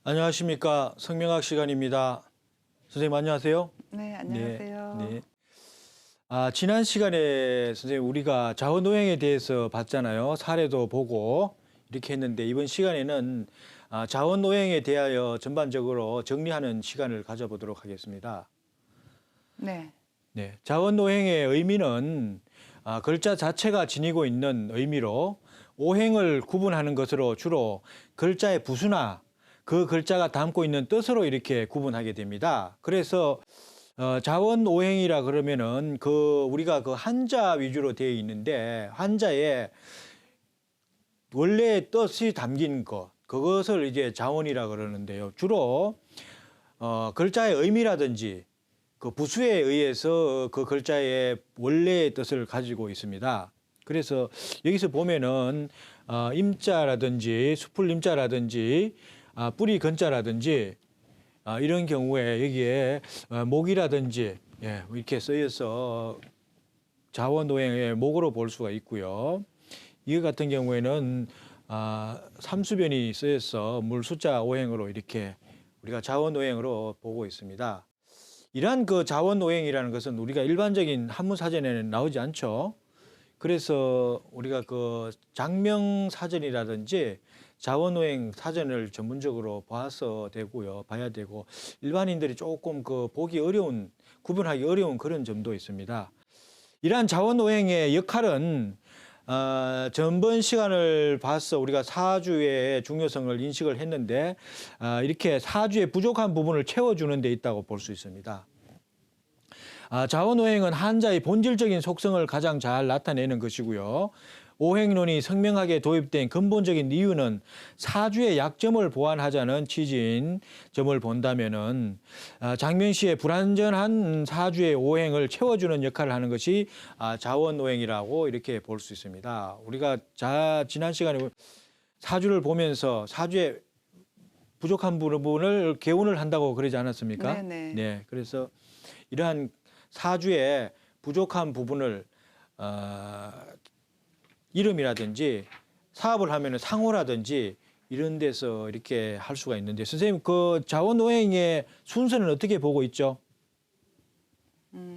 안녕하십니까. 성명학 시간입니다. 선생님 안녕하세요. 네, 안녕하세요. 네. 지난 시간에 선생님 우리가 자원노행에 대해서 봤잖아요. 사례도 보고 이렇게 했는데 이번 시간에는 자원노행에 대하여 전반적으로 정리하는 시간을 가져보도록 하겠습니다. 네. 네, 자원노행의 의미는 글자 자체가 지니고 있는 의미로 오행을 구분하는 것으로 주로 글자의 부수나 그 글자가 담고 있는 뜻으로 이렇게 구분하게 됩니다. 그래서 자원오행이라 그러면은 우리가 그 한자 위주로 되어 있는데 한자에 원래의 뜻이 담긴 그것을 이제 자원이라 그러는데요. 주로 글자의 의미라든지 그 부수에 의해서 그 글자의 원래의 뜻을 가지고 있습니다. 그래서 여기서 보면은 임자라든지 숲을 임자라든지 뿌리 건자라든지 이런 경우에 여기에 목이라든지 이렇게 쓰여서 자원오행의 목으로 볼 수가 있고요. 이거 같은 경우에는 삼수변이 쓰여서 물 숫자 오행으로 이렇게 우리가 자원오행으로 보고 있습니다. 이러한 그 자원오행이라는 것은 우리가 일반적인 한문사전에는 나오지 않죠. 그래서 우리가 그 장명사전이라든지 자원오행 사전을 전문적으로 봐서 되고요, 봐야 되고 일반인들이 조금 구분하기 어려운 그런 점도 있습니다. 이러한 자원오행의 역할은 전번 시간을 봐서 우리가 사주의 중요성을 인식을 했는데 이렇게 사주의 부족한 부분을 채워주는 데 있다고 볼 수 있습니다. 자원오행은 한자의 본질적인 속성을 가장 잘 나타내는 것이고요. 오행론이 성명학에 도입된 근본적인 이유는 사주의 약점을 보완하자는 취지인 점을 본다면은 장명시의 불완전한 사주의 오행을 채워주는 역할을 하는 것이 자원오행이라고 이렇게 볼 수 있습니다. 우리가 지난 시간에 사주를 보면서 사주의 부족한 부분을 개운을 한다고 그러지 않았습니까? 네네. 네, 그래서 이러한 사주의 부족한 부분을 이름이라든지 사업을 하면 상호라든지 이런 데서 이렇게 할 수가 있는데 선생님 그 자원오행의 순서는 어떻게 보고 있죠?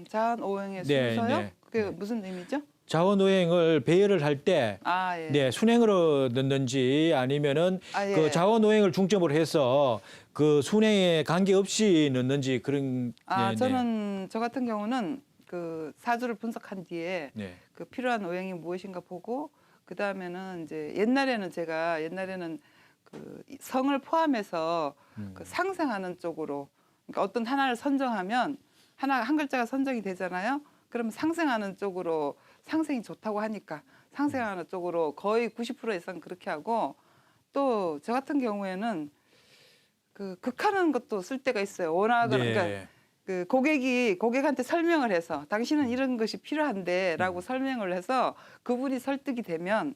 자원오행의 네, 순서요? 네. 그게 무슨 의미죠? 자원오행을 배열을 할 때 예. 네, 순행으로 넣는지 아니면은 예. 그 자원오행을 중점으로 해서 그 순행에 관계없이 넣는지 그런 네, 저는 저 같은 경우는 그 사주를 분석한 뒤에 네. 그 필요한 오행이 무엇인가 보고 그 다음에는 이제 옛날에는 그 성을 포함해서 그 상생하는 쪽으로 그러니까 어떤 하나를 선정하면 한 글자가 선정이 되잖아요. 그러면 상생하는 쪽으로 상생이 좋다고 하니까 상생하는 쪽으로 거의 90% 이상 그렇게 하고 또 저 같은 경우에는 그 극하는 것도 쓸 때가 있어요. 원하거나 네. 그러니까 그 고객한테 설명을 해서 당신은 이런 것이 필요한데라고 설명을 해서 그분이 설득이 되면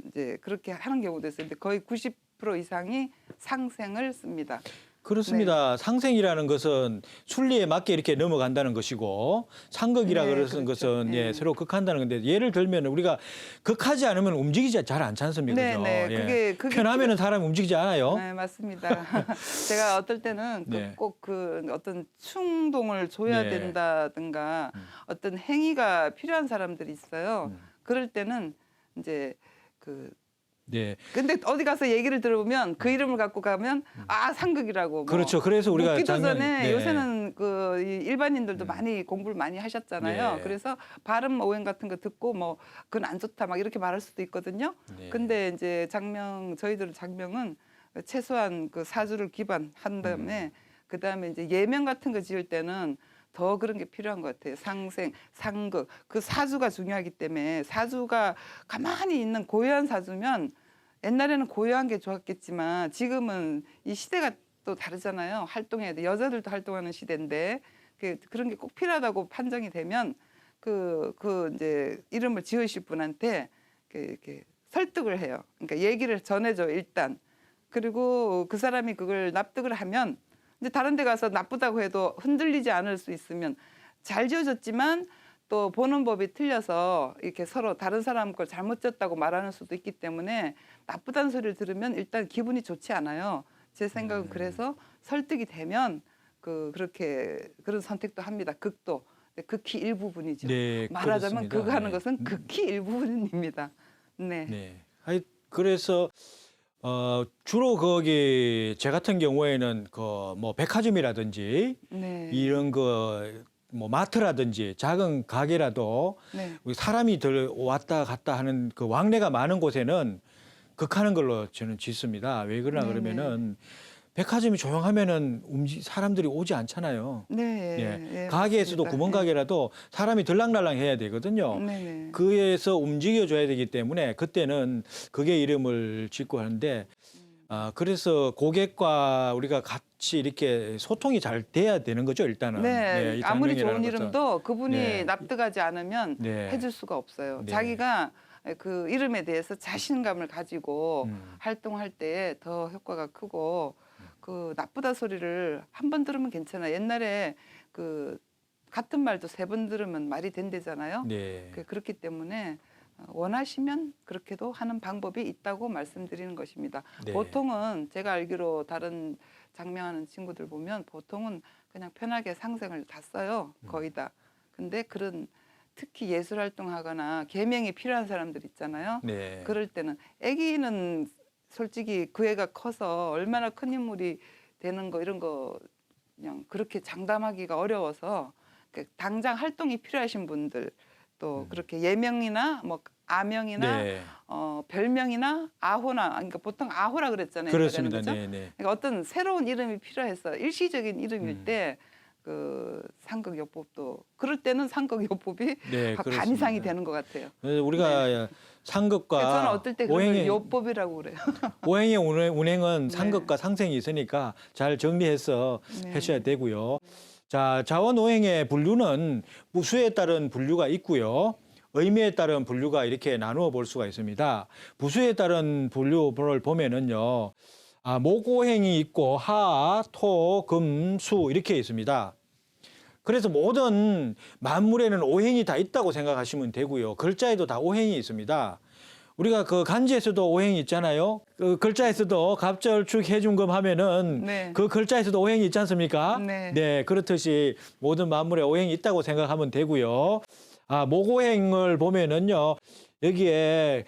이제 그렇게 하는 경우도 있어요. 근데 거의 90% 이상이 상생을 씁니다. 그렇습니다. 네. 상생이라는 것은 순리에 맞게 이렇게 넘어간다는 것이고 상극이라 네, 그러는 그렇죠. 것은 네. 서로 극한다는 건데 예를 들면 우리가 극하지 않으면 움직이지 잘 않지 않습니까? 네, 그죠? 네. 그게 편하면은 사람이 움직이지 않아요. 네, 맞습니다. 제가 어떨 때는 네. 꼭 그 어떤 충동을 줘야 네. 된다든가 어떤 행위가 필요한 사람들이 있어요. 그럴 때는 이제 네. 근데 어디 가서 얘기를 들어보면 그 이름을 갖고 가면 상극이라고. 그렇죠. 그래서 우리가 묻기도 전에 네. 요새는 이 일반인들도 많이 공부를 많이 하셨잖아요. 네. 그래서 발음 오행 같은 거 듣고 뭐 그건 안 좋다 막 이렇게 말할 수도 있거든요. 네. 근데 이제 저희들 장명은 최소한 그 사주를 기반한 다음에 그 다음에 이제 예명 같은 거 지을 때는 더 그런 게 필요한 것 같아요. 상생, 상극. 그 사주가 중요하기 때문에 사주가 가만히 있는 고요한 사주면 옛날에는 고요한 게 좋았겠지만 지금은 이 시대가 또 다르잖아요. 활동해야 돼. 여자들도 활동하는 시대인데 그런 게 꼭 필요하다고 판정이 되면 이제 이름을 지으실 분한테 이렇게 설득을 해요. 그러니까 얘기를 전해줘 일단. 그리고 그 사람이 그걸 납득을 하면 이제 다른 데 가서 나쁘다고 해도 흔들리지 않을 수 있으면 잘 지어졌지만 또 보는 법이 틀려서 이렇게 서로 다른 사람 걸 잘못 지었다고 말하는 수도 있기 때문에 나쁘다는 소리를 들으면 일단 기분이 좋지 않아요. 제 생각은 그래서 설득이 되면 그렇게 그런 선택도 합니다. 극도. 극히 일부분이죠. 네, 말하자면 그렇습니다. 극하는 네. 것은 극히 일부분입니다. 네. 네. 그래서 주로 거기 제 같은 경우에는 그 뭐 백화점이라든지 네. 이런 거 뭐 마트라든지 작은 가게라도 네. 사람이 들 왔다 갔다 하는 그 왕래가 많은 곳에는 극하는 걸로 저는 짓습니다. 왜 그러나 네네. 그러면은 백화점이 조용하면은 사람들이 오지 않잖아요. 네. 예. 예, 가게에서도 맞습니다. 구멍가게라도 사람이 들락날락 해야 되거든요. 네네. 그에서 움직여줘야 되기 때문에 그때는 그게 이름을 짓고 하는데 그래서 고객과 우리가 같이 이렇게 소통이 잘 돼야 되는 거죠, 일단은. 네, 이 아무리 좋은 장명이라는 것은. 이름도 그분이 네. 납득하지 않으면 네. 해줄 수가 없어요. 네. 자기가 그 이름에 대해서 자신감을 가지고 음. 활동할 때 더 효과가 크고 그 나쁘다 소리를 한 번 들으면 괜찮아. 옛날에 그 같은 말도 3번 들으면 말이 된대잖아요. 네. 그렇기 때문에 원하시면 그렇게도 하는 방법이 있다고 말씀드리는 것입니다. 네. 보통은 제가 알기로 다른 장명하는 친구들 보면 보통은 그냥 편하게 상생을 다 써요. 거의 다. 근데 그런 특히 예술 활동하거나 계명이 필요한 사람들 있잖아요. 네. 그럴 때는 아기는 솔직히 그 애가 커서 얼마나 큰 인물이 되는 거 이런 거 그냥 그렇게 장담하기가 어려워서 당장 활동이 필요하신 분들 또 그렇게 예명이나 뭐 아명이나 네. 별명이나 아호나 그러니까 보통 아호라 그랬잖아요. 그렇습니다. 그죠? 네, 네. 그러니까 어떤 새로운 이름이 필요해서 일시적인 이름일 음. 때 그 상극요법도 그럴 때는 상극요법이 네, 반 그렇습니다. 이상이 되는 것 같아요. 그래서 우리가 상극과 그래서 저는 어떨 때 그런 걸 오행의 요법이라고 그래요. 오행의 운행은 네. 상극과 상생이 있으니까 잘 정리해서 네. 하셔야 되고요. 자, 자원오행의 분류는 부수에 따른 분류가 있고요. 의미에 따른 분류가 이렇게 나누어 볼 수가 있습니다. 부수에 따른 분류를 보면은요. 목오행이 있고 하, 토, 금, 수 이렇게 있습니다. 그래서 모든 만물에는 오행이 다 있다고 생각하시면 되고요. 글자에도 다 오행이 있습니다. 우리가 그 간지에서도 오행이 있잖아요. 그 글자에서도 갑절축 해중금 하면은 네. 그 글자에서도 오행이 있지 않습니까? 네. 그렇듯이 모든 만물에 오행이 있다고 생각하면 되고요. 목오행을 보면은요. 여기에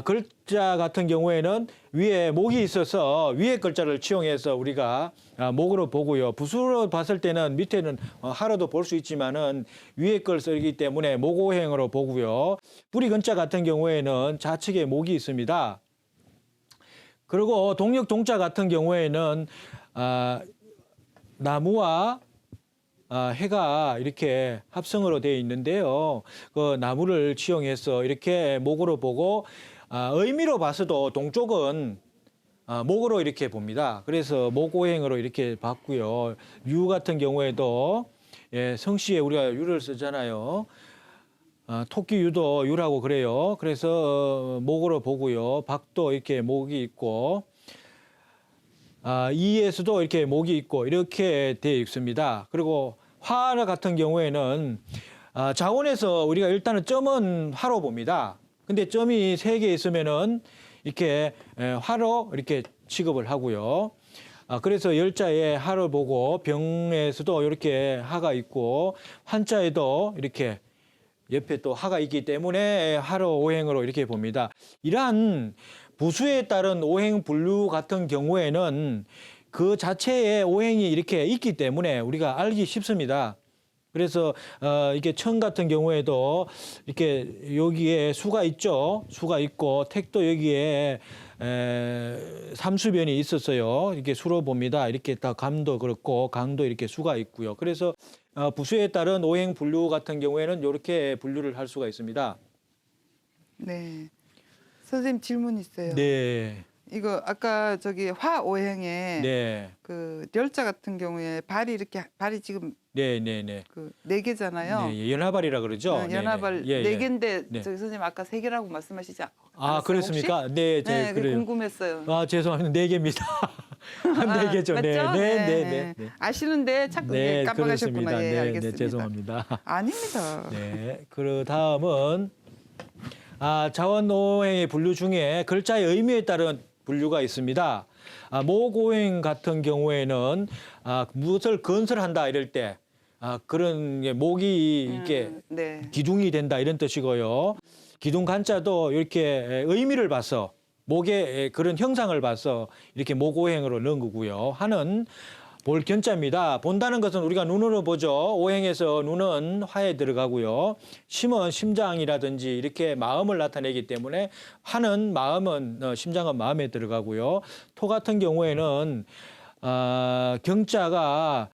글자 같은 경우에는 위에 목이 있어서 위에 글자를 치용해서 우리가 목으로 보고요. 부수로 봤을 때는 밑에는 하로도 볼 수 있지만은 위에 걸 쓰기 때문에 목오행으로 보고요. 뿌리 근자 같은 경우에는 좌측에 목이 있습니다. 그리고 동력 동자 같은 경우에는 나무와 해가 이렇게 합성으로 되어 있는데요. 그 나무를 치용해서 이렇게 목으로 보고 의미로 봐서도 동쪽은 목으로 이렇게 봅니다. 그래서 목오행으로 이렇게 봤고요. 유 같은 경우에도 성씨에 우리가 유를 쓰잖아요. 토끼 유도 유라고 그래요. 그래서 목으로 보고요. 박도 이렇게 목이 있고 이에서도 이렇게 목이 있고 이렇게 되어 있습니다. 그리고 화 같은 경우에는 자원에서 우리가 일단은 점은 화로 봅니다. 근데 점이 3개 있으면은 이렇게 화로 이렇게 취급을 하고요. 그래서 열자에 하를 보고 병에서도 이렇게 하가 있고 한자에도 이렇게 옆에 또 하가 있기 때문에 하로 오행으로 이렇게 봅니다. 이러한 부수에 따른 오행 분류 같은 경우에는 그 자체에 오행이 이렇게 있기 때문에 우리가 알기 쉽습니다. 그래서 이게 천 같은 경우에도 이렇게 여기에 수가 있죠. 수가 있고 택도 여기에 삼수변이 있었어요. 이렇게 수로 봅니다. 이렇게 다 감도 그렇고 강도 이렇게 수가 있고요. 그래서 부수에 따른 오행 분류 같은 경우에는 이렇게 분류를 할 수가 있습니다. 네. 선생님 질문 있어요. 네. 이거 아까 저기 화오행에 네. 그 열자 같은 경우에 발이 지금 네, 네, 네. 그 4개잖아요. 네, 연하발이라 그러죠. 연하발 네, 네. 4개인데 네. 저기 선생님 아까 3개라고 말씀하시지 않았어요? 그렇습니까? 혹시? 네, 네, 그래요. 궁금했어요. 죄송합니다. 4개입니다. 한 4개죠. 네, 맞죠? 네. 아시는데 자꾸 이게 깜빡하셨구나. 그렇습니다. 예, 알겠습니다. 네, 죄송합니다. 아닙니다. 네, 그 다음은 자원오행의 분류 중에 글자의 의미에 따른 분류가 있습니다. 모고행 같은 경우에는 무엇을 건설한다 이럴 때 그런 게 목이 이렇게 네. 기둥이 된다 이런 뜻이고요. 기둥 간자도 이렇게 의미를 봐서 목의 그런 형상을 봐서 이렇게 모고행으로 넣은 거고요. 하는 볼 견자입니다. 본다는 것은 우리가 눈으로 보죠. 오행에서 눈은 화에 들어가고요. 심은 심장이라든지 이렇게 마음을 나타내기 때문에 화는 마음은 심장은 마음에 들어가고요. 토 같은 경우에는 경자가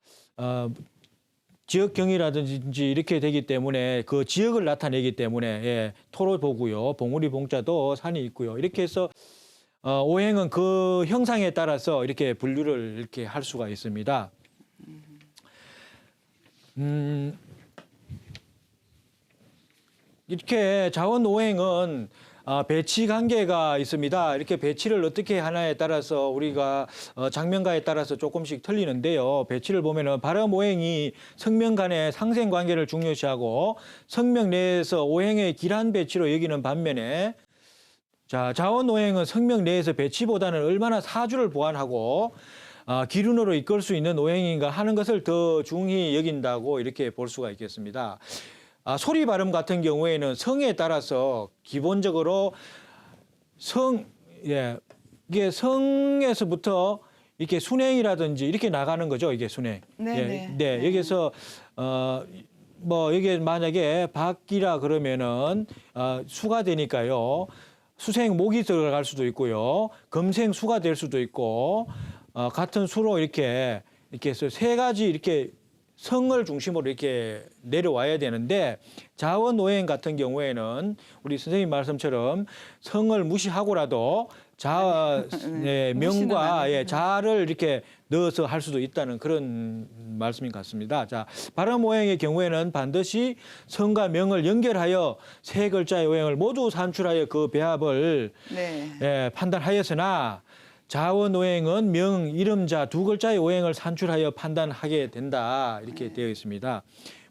지역경이라든지 이렇게 되기 때문에 그 지역을 나타내기 때문에 예, 토로 보고요. 봉우리 봉자도 산이 있고요. 이렇게 해서 오행은 그 형상에 따라서 이렇게 분류를 이렇게 할 수가 있습니다. 이렇게 자원 오행은 배치 관계가 있습니다. 이렇게 배치를 어떻게 하나에 따라서 우리가 장면가에 따라서 조금씩 틀리는데요. 배치를 보면은 발음 오행이 성명 간의 상생 관계를 중요시하고 성명 내에서 오행의 길한 배치로 여기는 반면에 자원 오행은 성명 내에서 배치보다는 얼마나 사주를 보완하고 기운으로 이끌 수 있는 오행인가 하는 것을 더 중히 여긴다고 이렇게 볼 수가 있겠습니다. 소리 발음 같은 경우에는 성에 따라서 기본적으로 이게 성에서부터 이렇게 순행이라든지 이렇게 나가는 거죠. 이게 순행. 네. 여기서 뭐 이게 만약에 박기라 그러면은 수가 되니까요. 수생 목이 들어갈 수도 있고요. 금생 수가 될 수도 있고 같은 수로 이렇게 해서 세 가지 이렇게 성을 중심으로 이렇게 내려와야 되는데 자원 오행 같은 경우에는 우리 선생님 말씀처럼 성을 무시하고라도 명과 자를 이렇게 넣어서 할 수도 있다는 그런 말씀인 것 같습니다. 자, 발음 오행의 경우에는 반드시 성과 명을 연결하여 세 글자의 오행을 모두 산출하여 그 배합을 판단하였으나 자원 오행은 명, 이름자 두 글자의 오행을 산출하여 판단하게 된다. 이렇게 되어 있습니다.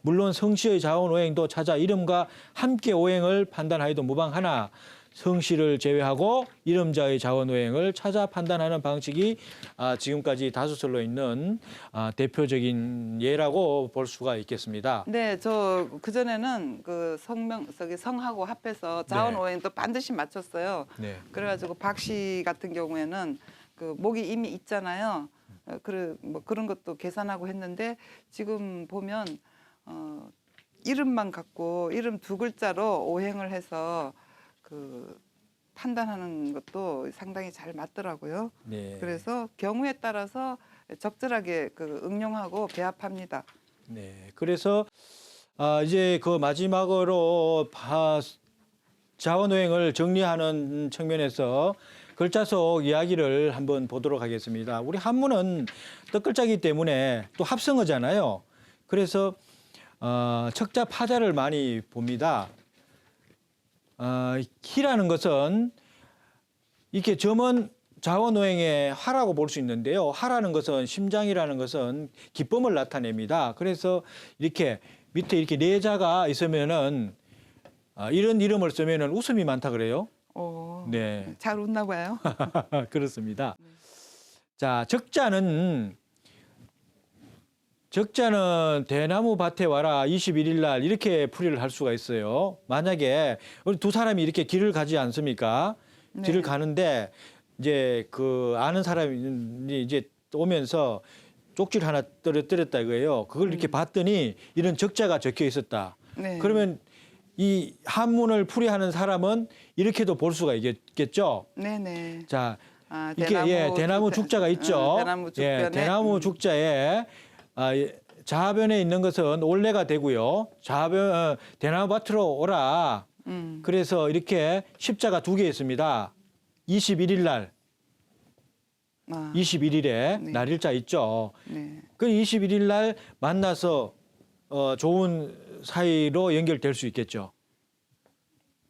물론 성씨의 자원 오행도 찾아 이름과 함께 오행을 판단하여도 무방하나 성씨를 제외하고 이름자의 자원 오행을 찾아 판단하는 방식이 지금까지 다수설로 있는 대표적인 예라고 볼 수가 있겠습니다. 네, 저 그전에는 그 성하고 합해서 자원 오행도 반드시 맞췄어요. 네. 그래가지고 박씨 같은 경우에는 그 목이 이미 있잖아요. 뭐 그런 것도 계산하고 했는데 지금 보면 이름만 갖고 이름 두 글자로 오행을 해서 그 판단하는 것도 상당히 잘 맞더라고요. 네. 그래서 경우에 따라서 적절하게 그 응용하고 배합합니다. 네. 그래서 이제 그 마지막으로 자원오행을 정리하는 측면에서 글자 속 이야기를 한번 보도록 하겠습니다. 우리 한문은 뜻글자이기 때문에 또 합성어잖아요. 그래서 척자 파자를 많이 봅니다. 희라는 것은 이렇게 점은 자원오행의 화라고 볼 수 있는데요. 화라는 것은 심장이라는 것은 기쁨을 나타냅니다. 그래서 이렇게 밑에 이렇게 네 자가 있으면은 이런 이름을 쓰면은 웃음이 많다 그래요. 네. 잘 웃나 봐요. 그렇습니다. 자, 적자는 대나무 밭에 와라 21일 날 이렇게 풀이를 할 수가 있어요. 만약에 우리 두 사람이 이렇게 길을 가지 않습니까? 길을 가는데 이제 그 아는 사람이 이제 오면서 쪽지를 하나 떨어뜨렸다 이거예요. 그걸 이렇게 봤더니 이런 적자가 적혀 있었다. 그러면 이 한문을 풀이하는 사람은 이렇게도 볼 수가 있겠죠. 네네. 자, 이게 대나무 죽자가 있죠. 대나무 죽변에. 대나무 죽자에 좌변에 있는 것은 올레가 되고요. 대나무 밭으로 오라. 그래서 이렇게 십자가 두 개 있습니다. 21일 날. 21일에 날일자 있죠. 그 21일 날 만나서 좋은 사이로 연결될 수 있겠죠.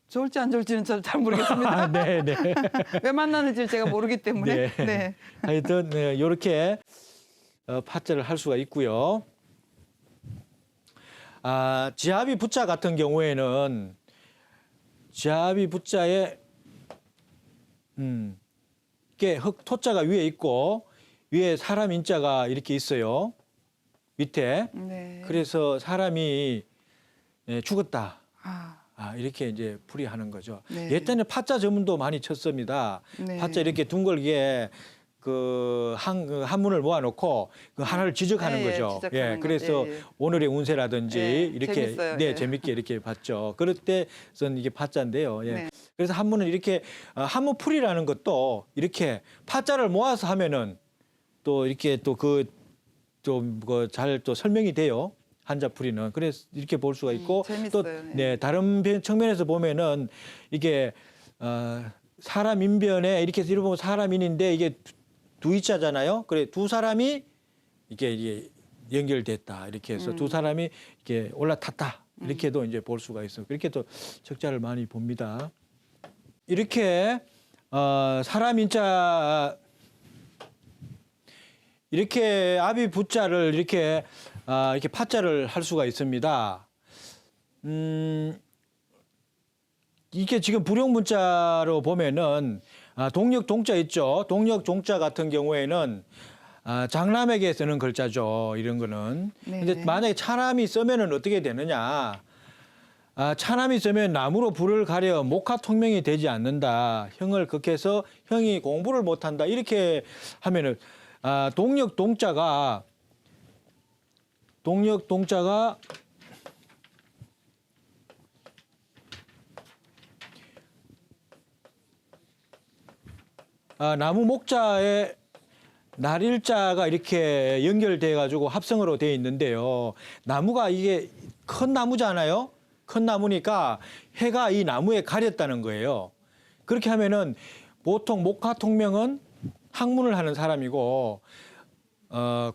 좋을지 안 좋을지는 잘 모르겠습니다. 네. 왜 만나는지 제가 모르기 때문에. 네. 하여튼 이렇게 파자를 할 수가 있고요. 지압이 부자 같은 경우에는 지압이 부자에 이게 토자가 위에 있고 위에 사람 인자가 이렇게 있어요. 밑에. 네. 그래서 사람이 죽었다. 아, 이렇게 이제 풀이하는 거죠. 네. 옛날에 파자 전문도 많이 쳤습니다. 네. 파자 이렇게 둥글게 한문을 모아놓고 그 하나를 지적하는 네, 거죠. 지적하는 거. 그래서 예, 예. 오늘의 운세라든지 네, 이렇게 재밌어요. 예. 재밌게 이렇게 봤죠. 그럴 때선 이게 파자인데요. 예. 네. 그래서 한문은 이렇게 한문 풀이라는 것도 이렇게 파자를 모아서 하면은 또 이렇게 또 잘 또 설명이 돼요. 한자풀이는. 그래서 이렇게 볼 수가 있고 또 재밌어요. 다른 측면에서 보면은 이게 사람 인변에 이렇게 보면 사람인인데 이게 두 이자잖아요. 그래 두 사람이 이게 연결됐다. 이렇게 해서 두 사람이 이렇게 올라탔다. 이렇게도 이제 볼 수가 있어. 그렇게 또 적자를 많이 봅니다. 이렇게 사람 인자 이렇게 아비 부자를 이렇게 파자를 할 수가 있습니다. 이게 지금 불용 문자로 보면은 동력 동자 있죠. 동력 동자 같은 경우에는 장남에게 쓰는 글자죠. 이런 거는. 네. 근데 만약에 차남이 쓰면은 어떻게 되느냐? 차남이 쓰면 나무로 불을 가려 목화통명이 되지 않는다. 형을 극해서 형이 공부를 못한다. 이렇게 하면은 동력 동자가 나무 목자에 날일자가 이렇게 연결돼 가지고 합성으로 되어 있는데요. 나무가 이게 큰 나무잖아요. 큰 나무니까 해가 이 나무에 가렸다는 거예요. 그렇게 하면은 보통 목화통명은 학문을 하는 사람이고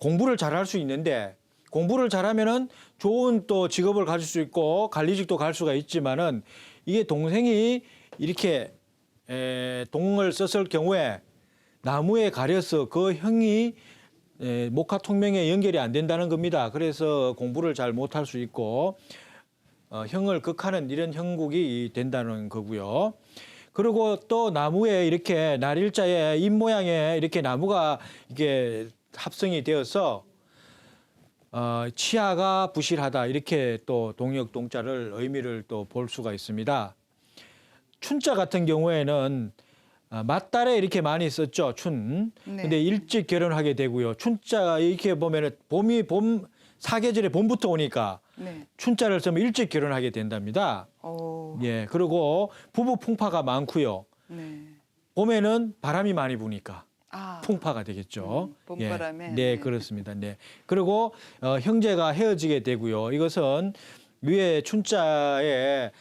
공부를 잘할 수 있는데 공부를 잘하면은 좋은 또 직업을 가질 수 있고 관리직도 갈 수가 있지만은 이게 동생이 이렇게 동을 썼을 경우에 나무에 가려서 그 형이 목화통명에 연결이 안 된다는 겁니다. 그래서 공부를 잘 못할 수 있고 형을 극하는 이런 형국이 된다는 거고요. 그리고 또 나무에 이렇게 날일자에 잎 모양의 이렇게 나무가 이게 합성이 되어서 치아가 부실하다 이렇게 또 동력 동자를 의미를 또 볼 수가 있습니다. 춘자 같은 경우에는 맞달에 이렇게 많이 썼죠. 춘. 네. 근데 일찍 결혼하게 되고요. 춘자 이렇게 보면은 봄 사계절에 봄부터 오니까 네. 춘자를 쓰면 일찍 결혼하게 된답니다. 오. 예. 그리고 부부 풍파가 많고요. 네. 봄에는 바람이 많이 부니까 풍파가 되겠죠. 봄바람에. 예. 네, 그렇습니다. 네. 그리고 형제가 헤어지게 되고요. 이것은 위에 춘자에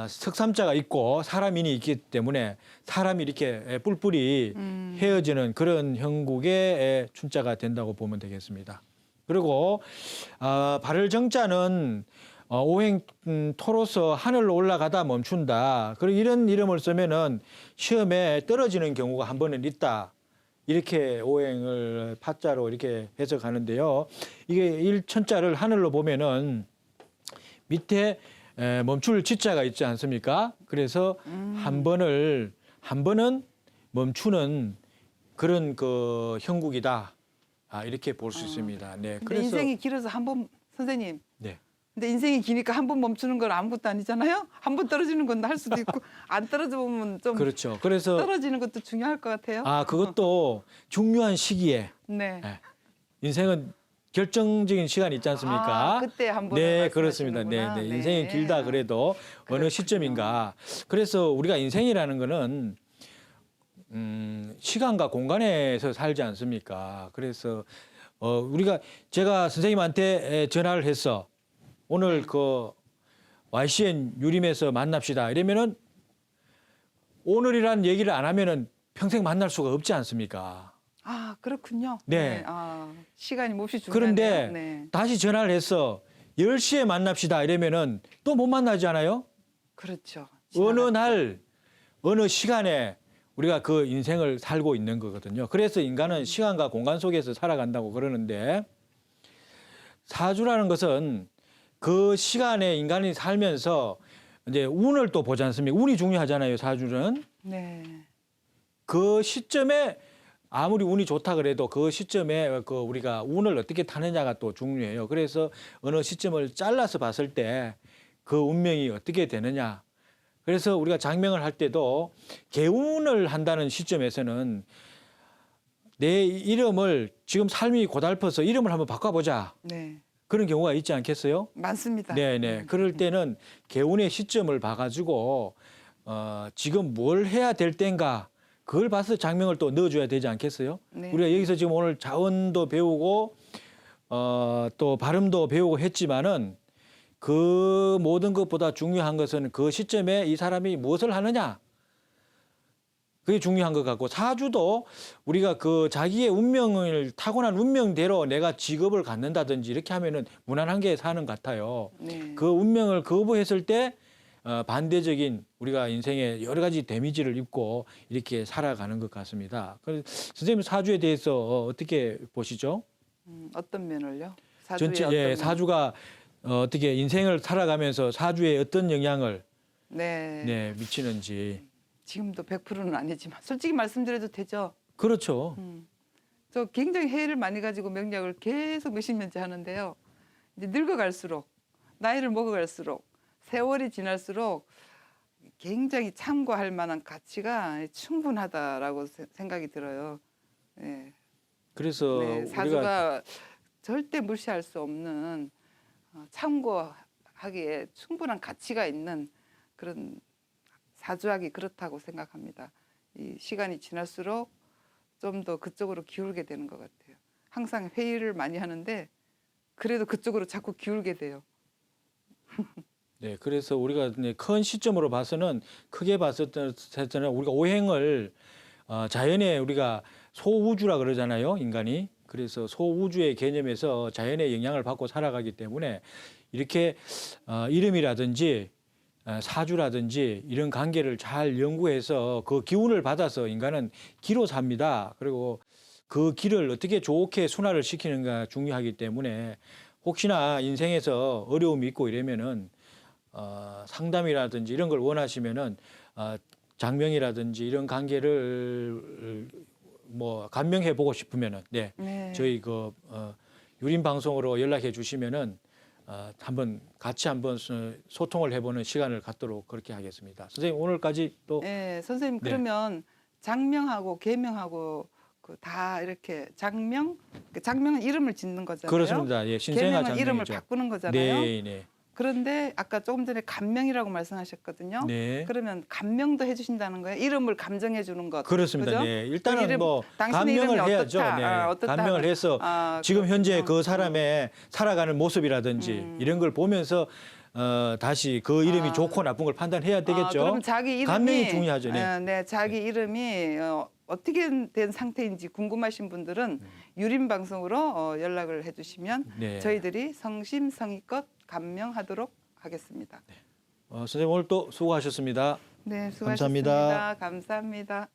석삼자가 있고 사람인이 있기 때문에 사람이 이렇게 뿔뿔이 헤어지는 그런 형국의 춘자가 된다고 보면 되겠습니다. 그리고 발을 정자는 오행 토로서 하늘로 올라가다 멈춘다. 그리고 이런 이름을 쓰면은 시험에 떨어지는 경우가 한 번은 있다. 이렇게 오행을 파자로 이렇게 해석하는데요. 이게 일천자를 하늘로 보면은 밑에 멈출 지자가 있지 않습니까? 그래서 한 번은 멈추는 그런 그 형국이다. 이렇게 볼 수 있습니다. 네. 근데 인생이 길어서 한 번 선생님. 네. 근데 인생이 기니까 한 번 멈추는 건 아무것도 아니잖아요. 한 번 떨어지는 건 할 수도 있고 안 떨어져 보면 좀 그렇죠. 그래서 떨어지는 것도 중요할 것 같아요. 그것도 중요한 시기에 네. 인생은 결정적인 시간이 있지 않습니까? 그때 한 번. 네, 그렇습니다. 네, 네. 인생이 길다 그래도 어느 그렇군요. 시점인가. 그래서 우리가 인생이라는 거는 시간과 공간에서 살지 않습니까? 그래서 제가 선생님한테 전화를 해서 오늘 그 YCN 유림에서 만납시다 이러면은 오늘이란 얘기를 안 하면은 평생 만날 수가 없지 않습니까? 그렇군요. 네. 시간이 몹시 중요하네요. 그런데 네. 다시 전화를 해서 10시에 만납시다 이러면은 또 못 만나잖아요. 그렇죠. 어느 날 어느 시간에 우리가 그 인생을 살고 있는 거거든요. 그래서 인간은 시간과 공간 속에서 살아간다고 그러는데 사주라는 것은 그 시간에 인간이 살면서 이제 운을 또 보지 않습니까? 운이 중요하잖아요, 사주는. 네. 그 시점에 아무리 운이 좋다 그래도 그 시점에 그 우리가 운을 어떻게 타느냐가 또 중요해요. 그래서 어느 시점을 잘라서 봤을 때 그 운명이 어떻게 되느냐. 그래서 우리가 장명을 할 때도 개운을 한다는 시점에서는 내 이름을 지금 삶이 고달퍼서 이름을 한번 바꿔보자. 네. 그런 경우가 있지 않겠어요? 많습니다. 네네. 그럴 때는 개운의 시점을 봐가지고 지금 뭘 해야 될 때인가 그걸 봐서 장명을 또 넣어줘야 되지 않겠어요? 네. 우리가 여기서 지금 오늘 자언도 배우고 또 발음도 배우고 했지만은 그 모든 것보다 중요한 것은 그 시점에 이 사람이 무엇을 하느냐. 그게 중요한 것 같고 사주도 우리가 그 자기의 운명을 타고난 운명대로 내가 직업을 갖는다든지 이렇게 하면은 무난하게 사는 것 같아요. 네. 그 운명을 거부했을 때 반대적인 우리가 인생에 여러 가지 데미지를 입고 이렇게 살아가는 것 같습니다. 그래서 선생님 사주에 대해서 어떻게 보시죠? 어떤 면을요? 사주의 전체 어떤 예, 면? 사주가 어떻게 인생을 살아가면서 사주에 어떤 영향을 네. 미치는지. 지금도 100%는 아니지만 솔직히 말씀드려도 되죠. 그렇죠. 저 굉장히 해를 많이 가지고 명략을 계속 몇십 년째 하는데요. 이제 늙어갈수록 나이를 먹어갈수록 세월이 지날수록 굉장히 참고할 만한 가치가 충분하다라고 생각이 들어요. 네. 그래서 네, 우리가 사주가 절대 무시할 수 없는 참고하기에 충분한 가치가 있는 그런 사주하기 그렇다고 생각합니다. 이 시간이 지날수록 좀 더 그쪽으로 기울게 되는 것 같아요. 항상 회의를 많이 하는데 그래도 그쪽으로 자꾸 기울게 돼요. 네, 그래서 우리가 큰 시점으로 봐서는 크게 봤을 때는 우리가 오행을 자연의 우리가 소우주라 그러잖아요, 인간이. 그래서 소우주의 개념에서 자연의 영향을 받고 살아가기 때문에 이렇게 이름이라든지 사주라든지 이런 관계를 잘 연구해서 그 기운을 받아서 인간은 기로 삽니다. 그리고 그 길을 어떻게 좋게 순화를 시키는가 중요하기 때문에 혹시나 인생에서 어려움이 있고 이러면은 상담이라든지 이런 걸 원하시면은 장명이라든지 이런 관계를 뭐 감명해 보고 싶으면은 네, 저희 그 유림 방송으로 연락해 주시면은 한번 같이 한번 소통을 해보는 시간을 갖도록 그렇게 하겠습니다. 선생님 오늘까지 또 네, 선생님 네. 그러면 장명하고 계명하고 그 다 이렇게 장명은 이름을 짓는 거잖아요. 그렇습니다. 예, 신생아 계명은 이름을 장명이죠. 바꾸는 거잖아요. 네, 네. 그런데 아까 조금 전에 감명이라고 말씀하셨거든요. 네. 그러면 감명도 해주신다는 거예요? 이름을 감정해 주는 것. 그렇습니다. 그죠? 네. 일단은 이름, 뭐 당신의 이름이 감명을 해야죠. 어떻다, 네. 어떻다 감명을 하면, 해서 지금 현재 그 사람의 살아가는 모습이라든지 이런 걸 보면서 다시 그 이름이 좋고 나쁜 걸 판단해야 되겠죠. 그럼 자기 이름이 감명이 중요하죠. 네. 네, 자기 이름이 어떻게 된 상태인지 궁금하신 분들은 유림 방송으로 연락을 해주시면 네. 저희들이 성심성의껏 감명하도록 하겠습니다. 선생님 오늘 또 수고하셨습니다. 네, 수고하셨습니다. 감사합니다. 감사합니다.